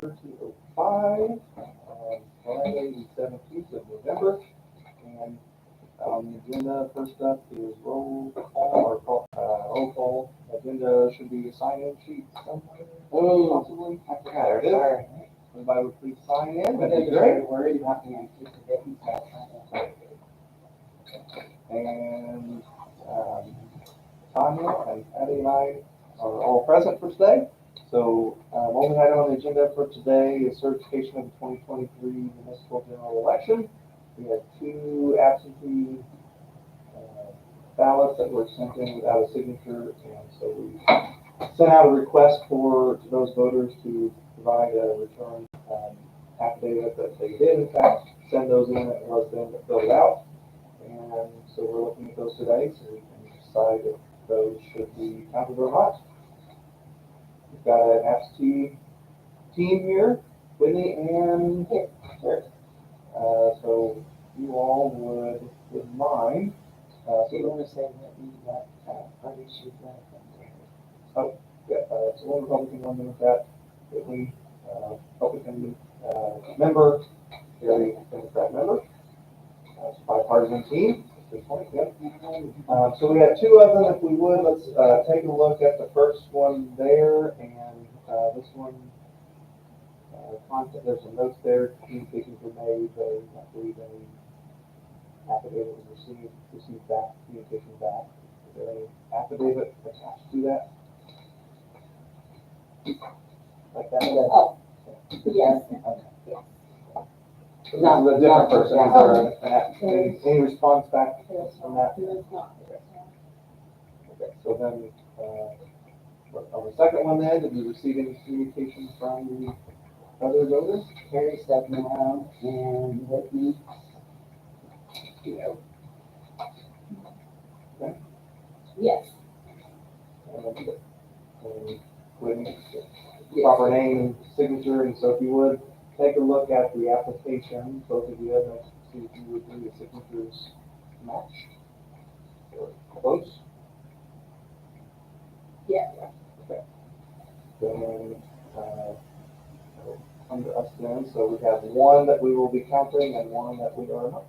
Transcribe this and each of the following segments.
30:05 on Friday, the 17th of November. And on the agenda, first up is roll call. Agenda should be a sign-in sheet somewhere. Oh, Possibly. I forgot. There it is. Sorry. Everybody would please sign in. But That'd be then great. worried about me. And Tanya and Patty and I are all present for today. So what we had on the agenda for today is certification of the 2023 municipal general election. We had 2 absentee ballots that were sent in without a signature, and so we sent out a request to those voters to provide a return affidavit that they did in fact send those in, and it was them that filled it out. And so we're looking at those today, so we can decide if those should be counted or not. We've got an absentee team here, Whitney and Eric. So you all would mind. So you want to say that we got party shoot Oh, yeah, so one Republican, one Democrat, Whitney, Republican member, Gary, Democrat member. It's a bipartisan team at this point, yeah. So we have 2 of them. If we would, let's take a look at the first one there, and this one, content, there's some notes there, communications were made, I believe any affidavit was received back, communication back. Is there any affidavit attached to that? Like that? Oh, yes. Okay. Yes. So this is a different person. Is there any response back from that? It's not. Okay, so then, on the second one then, did you receive any communication from the other voters? Harry stepped around and with me. Okay. Yes. And Whitney, proper name, signature, and so if you would, take a look at the application, both of you, and see if you would do the signatures match or close. Yes. Okay. Then, come to us then, so we have 1 that we will be counting and 1 that we are not.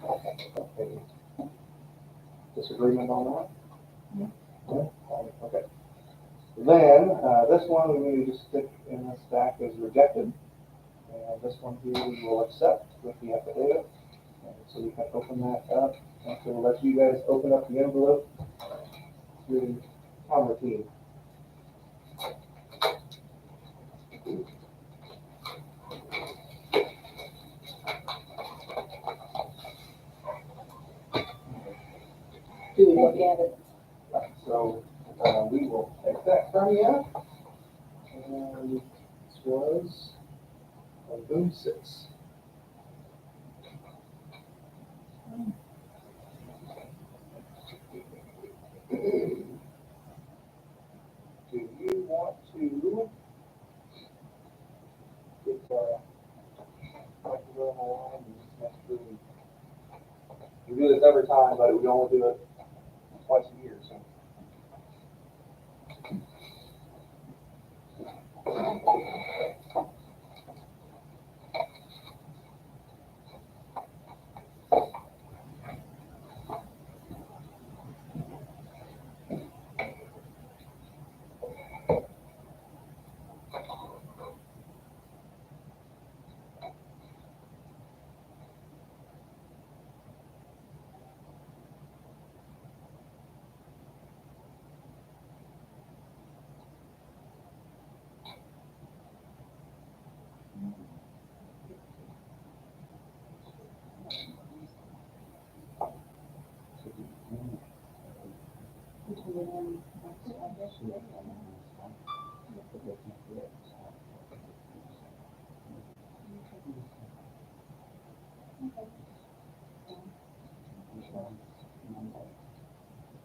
Okay. Disagreement on that? No? Okay. Then, this one we need to stick in the stack as rejected. And this one here we will accept with the affidavit. And so we can open that up. And so we'll let you guys open up the envelope through the camera team. Do we look at it? So we will take that from you. And this was on June 6th. Do you want to get like to go on the line and just make sure we do this every time, but we only do it twice a year, so.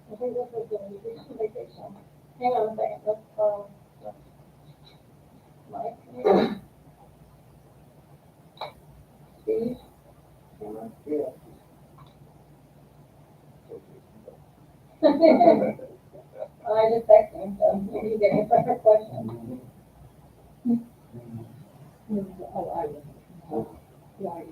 I think this is the vacation. Hang on a second, let's, Mike. Steve? Cameron? Yeah. I just texted him, so maybe you get a better question. Oh, I will. Yeah, I do.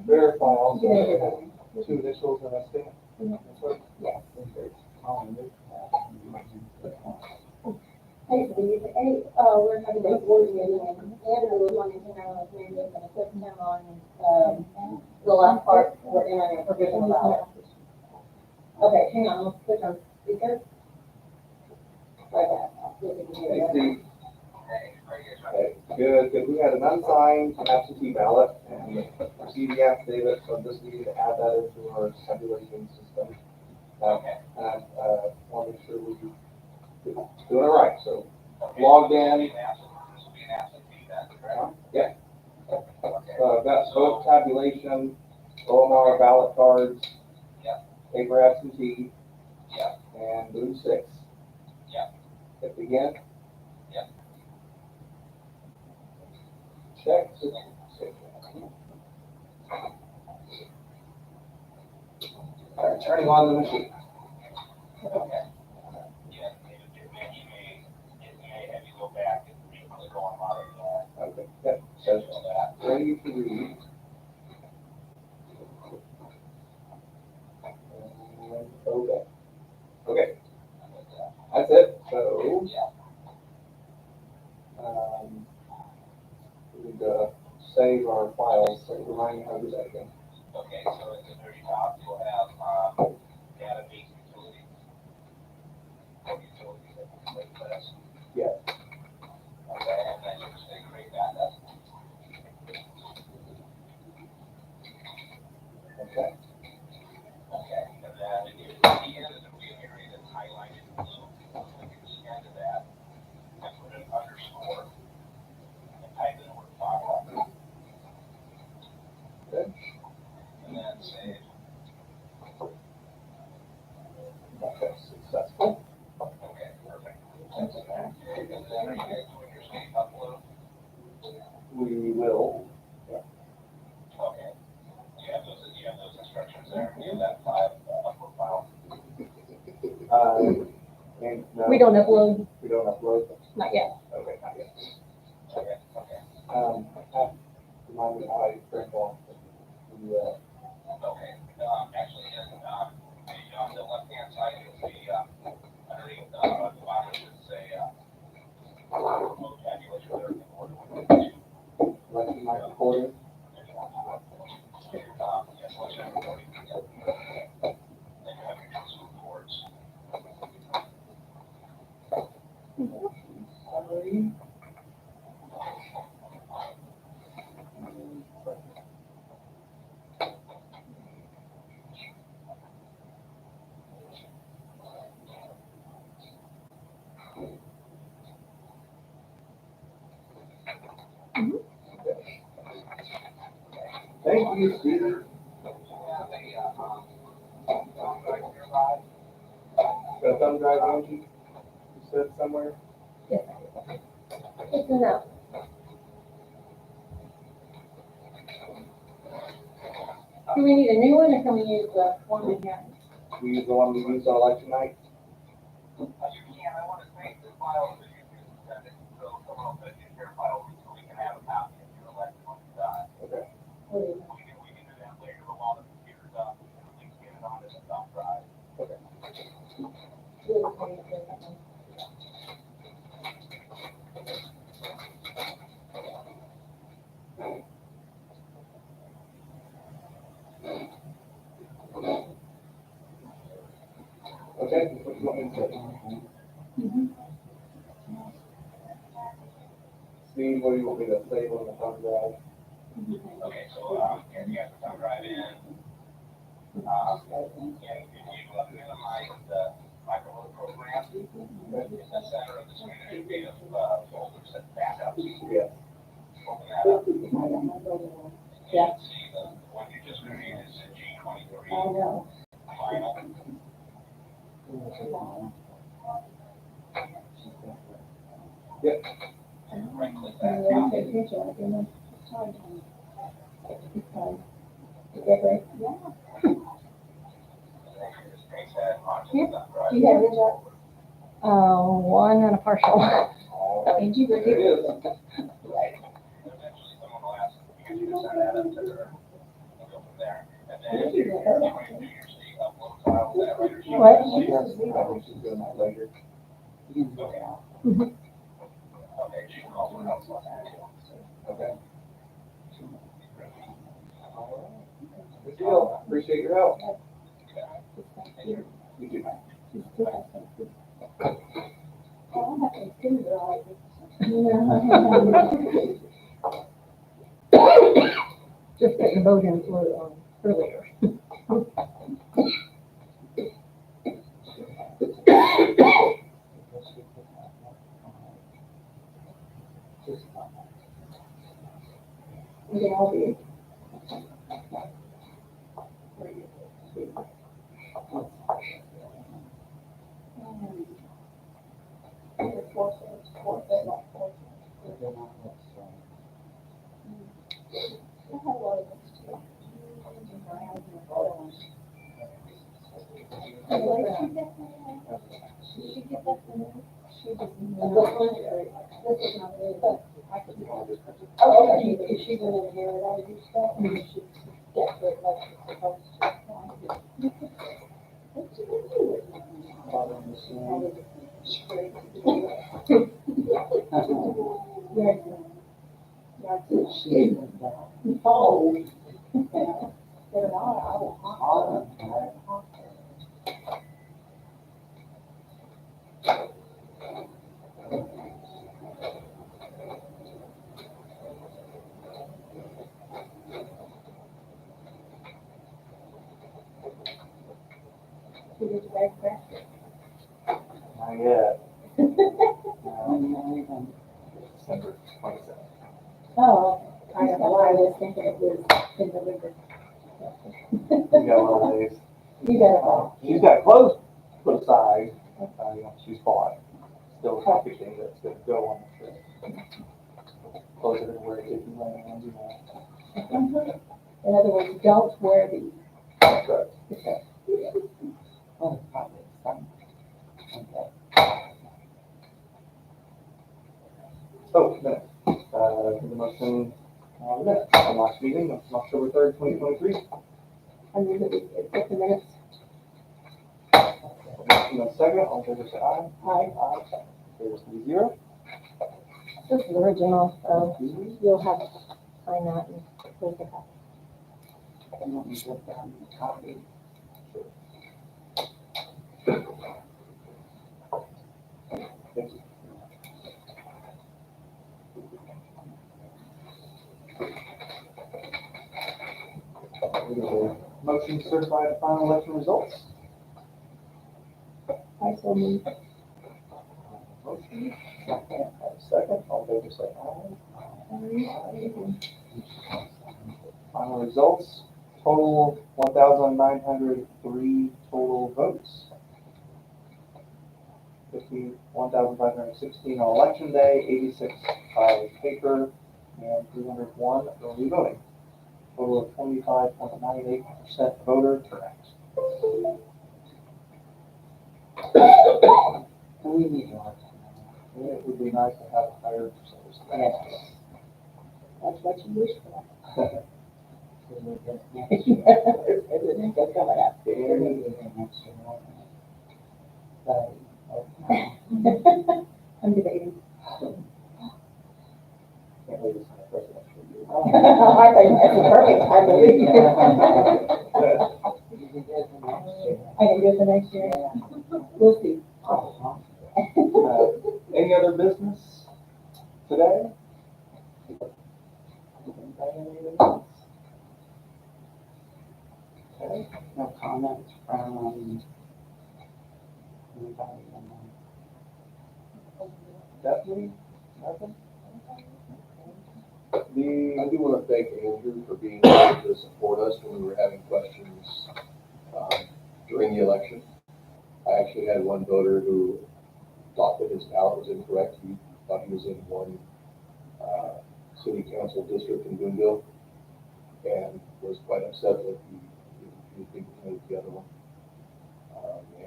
Verify also, Yeah, yeah. two initials and a stamp. That's right. Yes. Hey, Steve, hey, we're having a board meeting and Andrew was wanting to know if maybe we're gonna put him on, the last part, we're entering a provisional ballot. Okay, hang on, let's put on speaker. Right back. I'll see if we can hear Hey, you. Steve. Okay, good, good. We had an unsigned absentee ballot and received the affidavit, so I'm just needing to add that into our tabulation system. And I, want to make sure we doing it right, so logged in. Yeah. Got vote tabulation, OMR ballot cards. Paper absentee. And blue 6. Hit begin. Check. All right, turning on the machine. Okay, yep, says ready to read. Okay. Okay. That's it, so. We need to save our files, so remind me how to do that again. Okay, so at the very top, you'll have, database utilities. Utilities that you click this. Yeah. Okay, and then you say create backup. Okay. Okay, and then if you at the end of the area that's highlighted in blue, click at the end of that, and put an underscore, and type in the word file. Good. And then save. Okay, successful. Okay, perfect. That's it. And then are you guys doing your state upload? We will. Okay. You have those instructions there, you have that file, upload file. And no, We don't upload, we don't upload. not yet. Okay, not yet. Okay. Remind me how I print off the, Okay, actually, on the left-hand side, you'll see, underneath, the bottom, it should say, remote tabulation there in order to. like my recording. Yes, once you're recording, yeah. Then you have your two reports. Summary. Thank you, Steve. Got a thumb drive, Angie? You said somewhere? Yes. It's enough. Do we need a new one or can we use the one we have? We use the one we used on election night? You can, I want to save this file so you can send it, so someone else can share file, so we can have a copy of your election when it's done. Okay. We can do that later, but while the computer's up, we can at least get it on this thumb drive. Okay. Okay, what do you want me to say? Steve, what do you want me to save on the thumb drive? Okay, so, here you have the thumb drive in. And you minimize the microphone program. In the center of the screen, there's a bit of, folders that backups. Yeah. Open that up. And you Yeah. can see the one you just created is in G23 I know. final. Yep. Right click And that. we have to picture it, you know. It's hard. It's hard. You get it? Yeah. Do you have your job? One and a partial. Did you There it review is. it? Eventually someone will ask, you can just send that up to her, and go from there. And then you usually upload files that writer sheet. What? I think she's doing that later. Okay, she can also help us. Okay. Good deal. Appreciate your help. You too. Oh, I'm not gonna do it all. Just put your vote in for earlier. We can all be. Oh, okay, if she's in the hair, that would be stuff, and you should get it like it's supposed to. Oh. They're not, I will. You get your bag back? Not yet. December 27th. Oh, I don't know why I was thinking it was in November. We got a lot of days. You got She's got clothes put aside, you know, she's bought. Still everything that's gonna go on the trip. Clothes are gonna wear Disneyland, you know. it. In other words, don't wear these. That's right. Oh, probably some. Oh, minutes. The motion, minutes from last meeting, of October 3rd, 2023. I mean, that we get the minutes. Motion and second, all in favor say aye. Aye. Carries 3-0. This is original, so you'll have to sign that and close the copy. And let me get down the copy. Thank you. Motion to certify the final election results. I so moved. Motion, second, all in favor say aye. Final results, total 1,903 total votes. 1,516 on election day, 86 by paper, and 301 early voting. Total of 25.98% voter turnout. We need more. It would be nice to have a higher percentage. Yes. That's what you wish for. So we get next year. Everything that's coming up. We're gonna do it next year, won't we? But, okay. I'm debating. Can't wait to see the presidential year. I think that's perfect, I believe. You can do it the next year. I can do it the next year. We'll see. Any other business today? Anybody have anything else? Okay, No comments from anybody on Deputy, nothing? I do want to thank Andrew for being able to support us when we were having questions during the election. I actually had one voter who thought that his ballot was incorrect. He thought he was in one city council district in Boonville and was quite upset that he was being presented the other one.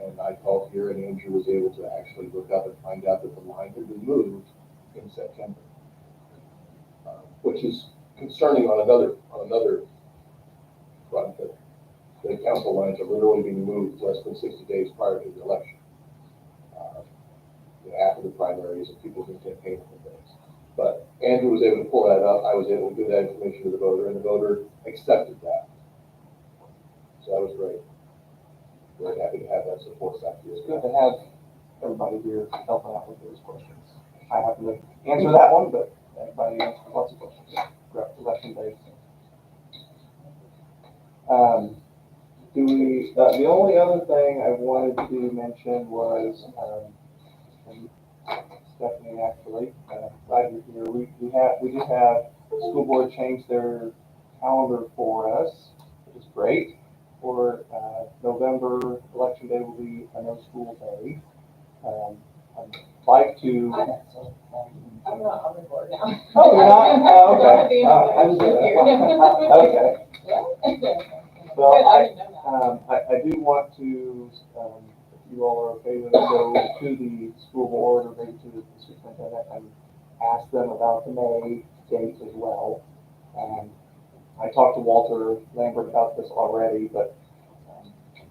And I called here and Andrew was able to actually look up and find out that the line had been moved in September. Which is concerning on another front, that the council lines are literally being moved less than 60 days prior to the election. After the primaries and people can campaign for things. But Andrew was able to pull that up. I was able to give that information to the voter, and the voter accepted that. So that was great. Very happy to have that support back here. It's good to have everybody here helping out with those questions. I happen to answer that one, but everybody answers lots of questions throughout election day. The only other thing I wanted to mention was, and Stephanie, actually, glad you're here. We did have the school board change their calendar for us, which is great. For November, election day will be a no school day. I'd like to. I'm not on the board now. Oh, you're not? Oh, okay. I was okay. Well, I do want to, if you all are okay with it, go to the school board or maybe to the superintendent and ask them about the May date as well. I talked to Walter Lambert about this already, but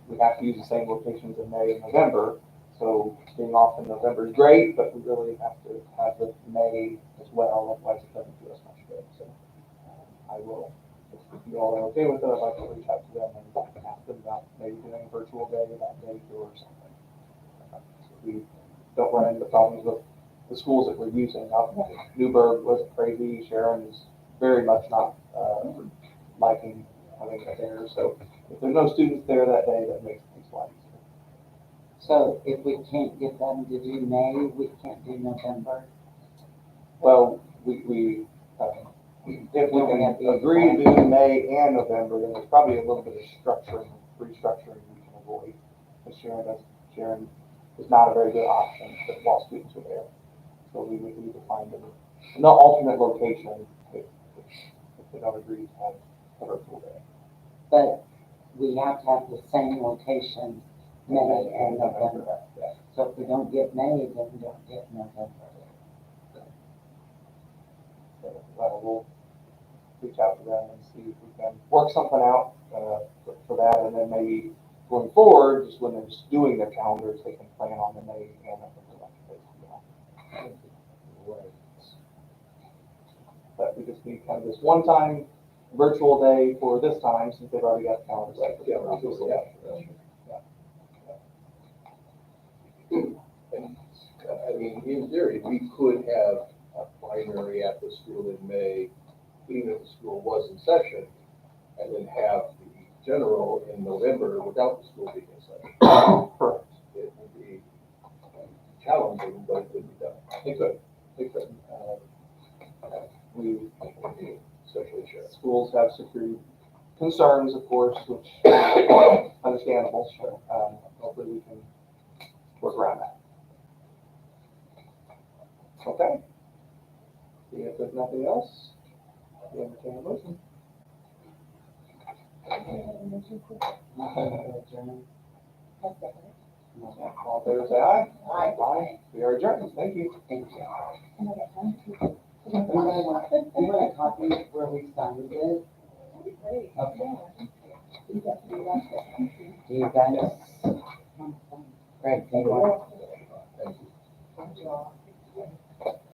we have to use the same locations in May and November. So being off in November is great, but we really have to have the May as well, otherwise it doesn't do us much good. So I will, if you all are okay with it, I'd like to reach out to them and ask them about maybe doing a virtual day that day or something. So we don't run into problems with the schools that we're using. Newburgh wasn't crazy. Sharon's very much not liking having it there. So if there's no students there that day, that makes things a lot easier. So if we can't get them to do May, we can't do November? Well, if we can agree to do May and November, then there's probably a little bit of restructuring we can avoid. Because Sharon is not a very good option while students are there. So we would need to find an alternate location if we don't agree to have a virtual day. But we have to have the same location, May and November. Yeah. So if we don't get May, then we don't get November. So we'll reach out to them and see if we can work something out for that, and then maybe going forward, just when they're just doing their calendars, they can plan on the May and November election days. But we just need kind of this one-time virtual day for this time, since they've already got the calendar set. I mean, in theory, we could have a primary at the school in May, even if the school was in session, and then have the general in November without the school being in session. Correct. It would be challenging, but it could be done. It could. Especially sure. Schools have security concerns, of course, which understandable. So hopefully we can work around that. Okay. See if there's nothing else. You entertain a motion. All in favor, say aye. Aye. We are adjourned. Thank you. Thank you. Do you want a copy where we signed it? Okay. Do you guys? Great, thank you. Thank you.